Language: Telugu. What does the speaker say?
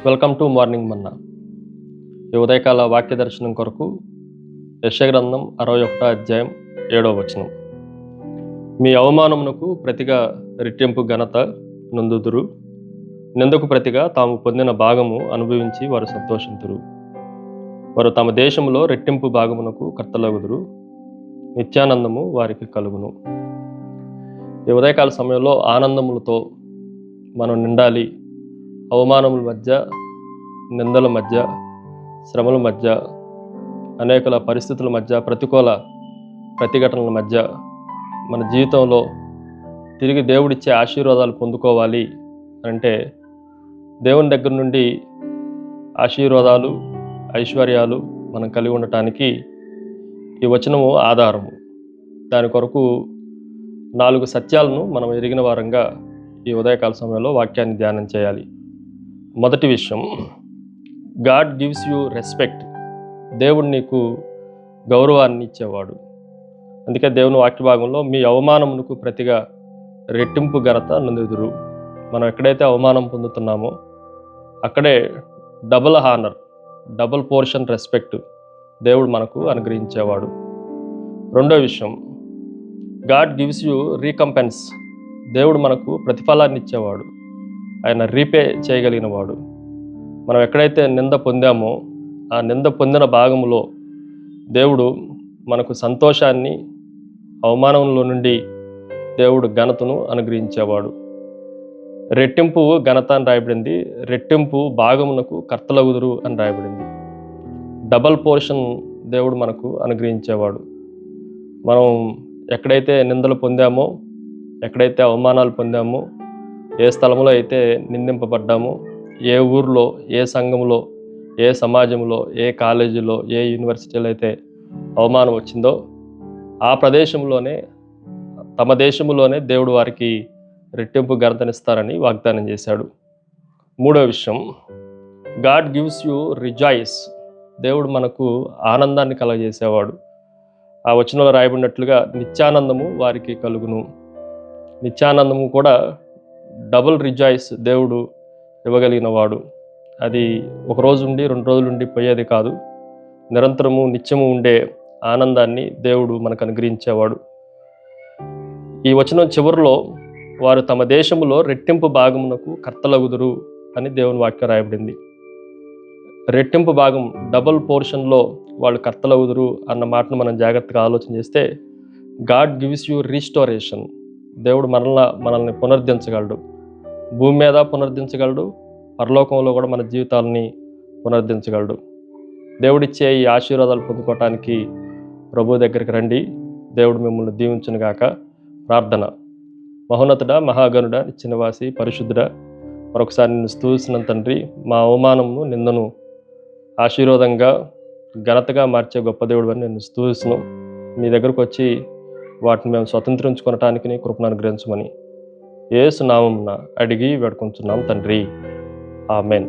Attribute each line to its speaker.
Speaker 1: వెల్కమ్ టు మార్నింగ్ మన్నా. ఈ ఉదయకాల వాక్య దర్శనం కొరకు యెషయా గ్రంథం 61వ అధ్యాయం 7వ వచనం. మీ అవమానమునకు ప్రతిగా రెట్టింపు ఘనత నొందుదురు, నిందకు ప్రతిగా తాము పొందిన భాగము అనుభవించి వారు సంతోషింతురు. వారు తమ దేశంలో రెట్టింపు భాగమునకు కర్తలగుదురు, నిత్యానందము వారికి కలుగును. ఈ ఉదయకాల సమయంలో ఆనందములతో మనం నిండాలి. అవమానముల మధ్య, నిందల మధ్య, శ్రమల మధ్య, అనేకల పరిస్థితుల మధ్య, ప్రతికూల ప్రతిఘటనల మధ్య మన జీవితంలో తిరిగి దేవుడిచ్చే ఆశీర్వాదాలు పొందుకోవాలి అంటే దేవుని దగ్గర నుండి ఆశీర్వాదాలు, ఐశ్వర్యాలు మనం కలిగి ఉండటానికి ఈ వచనము ఆధారము. దాని కొరకు 4 సత్యాలను మనం ఎరిగిన వారంగా ఈ ఉదయకాల సమయంలో వాక్యాన్ని ధ్యానం చేయాలి. మొదటి విషయం, గాడ్ గివ్స్ యూ రెస్పెక్ట్. దేవుడు నీకు గౌరవాన్ని ఇచ్చేవాడు. అందుకే దేవుని వాక్య భాగంలో మీ అవమానమునకు ప్రతిగా రెట్టింపు ఘనత నొందుదురు. మనం ఎక్కడైతే అవమానం పొందుతున్నామో అక్కడే double honour, double portion respect దేవుడు మనకు అనుగ్రహించేవాడు. రెండో విషయం, గాడ్ గివ్స్ యూ రీకంపెన్స్. దేవుడు మనకు ప్రతిఫలాన్ని ఇచ్చేవాడు. ఆయన రీపే చేయగలిగిన వాడు. మనం ఎక్కడైతే నింద పొందామో ఆ నింద పొందిన భాగంలో దేవుడు మనకు సంతోషాన్ని, అవమానంలో నుండి దేవుడు ఘనతను అనుగ్రహించేవాడు. రెట్టింపు ఘనత అని రాయబడింది, రెట్టింపు భాగమునకు కర్తలగుదురు అని రాయబడింది. డబల్ పోర్షన్ దేవుడు మనకు అనుగ్రహించేవాడు. మనం ఎక్కడైతే నిందలు పొందామో, ఎక్కడైతే అవమానాలు పొందామో, ఏ స్థలంలో అయితే నిందింపబడ్డామో, ఏ ఊర్లో, ఏ సంఘంలో, ఏ సమాజంలో, ఏ కాలేజీలో, ఏ యూనివర్సిటీలో అయితే అవమానం వచ్చిందో ఆ ప్రదేశంలోనే, తమ దేశంలోనే దేవుడు వారికి రెట్టింపు ఘనతనిస్తారని వాగ్దానం చేశాడు. మూడో విషయం, గాడ్ గివ్స్ యూ రిజాయిస్. దేవుడు మనకు ఆనందాన్ని కలగజేసేవాడు. ఆ వచనంలో రాయబడినట్లుగా నిత్యానందము వారికి కలుగును. నిత్యానందము కూడా డబుల్ రిజాయిస్ దేవుడు ఇవ్వగలిగిన వాడు. అది ఒక రోజు ఉండి 2 రోజులు ఉండి పోయేది కాదు. నిరంతరము నిత్యము ఉండే ఆనందాన్ని దేవుడు మనకు అనుగ్రహించేవాడు. ఈ వచనం చివరిలో వారు తమ దేశంలో రెట్టింపు భాగమునకు కర్తలగుదురు అని దేవుని వాక్యం రాయబడింది. రెట్టింపు భాగం, డబుల్ పోర్షన్లో వాళ్ళు కర్తలగుదురు అన్న మాటను మనం జాగ్రత్తగా ఆలోచన చేస్తే, గాడ్ గివ్స్ యూ రీస్టోరేషన్. దేవుడు మనల్ని పునరుద్ధరించగలడు. భూమి మీద పునరుద్ధరించగలడు, పరలోకంలో కూడా మన జీవితాలని పునరుద్ధరించగలడు. దేవుడిచ్చే ఈ ఆశీర్వాదాలు పొందుకోవటానికి ప్రభు దగ్గరికి రండి. దేవుడు మిమ్మల్ని దీవించును గాక. ప్రార్థన. మహోన్నతుడా, మహాగణుడా, నిత్యనివాసి, పరిశుద్ధుడా, మరొకసారి నిన్ను స్తుతిస్తున్నాను తండ్రి. మా అవమానమును, నిందను ఆశీర్వాదంగా, ఘనతగా మార్చే గొప్ప దేవుడు అని నేను స్తుతిస్తున్నాను. మీ దగ్గరకు వచ్చి వాటిని మేము స్వతంత్రించుకొనటానికి నీ కృపను అనుగ్రహించమని యేసు నామమున అడిగి వేడుకొంచున్నాం తండ్రి. ఆమేన్.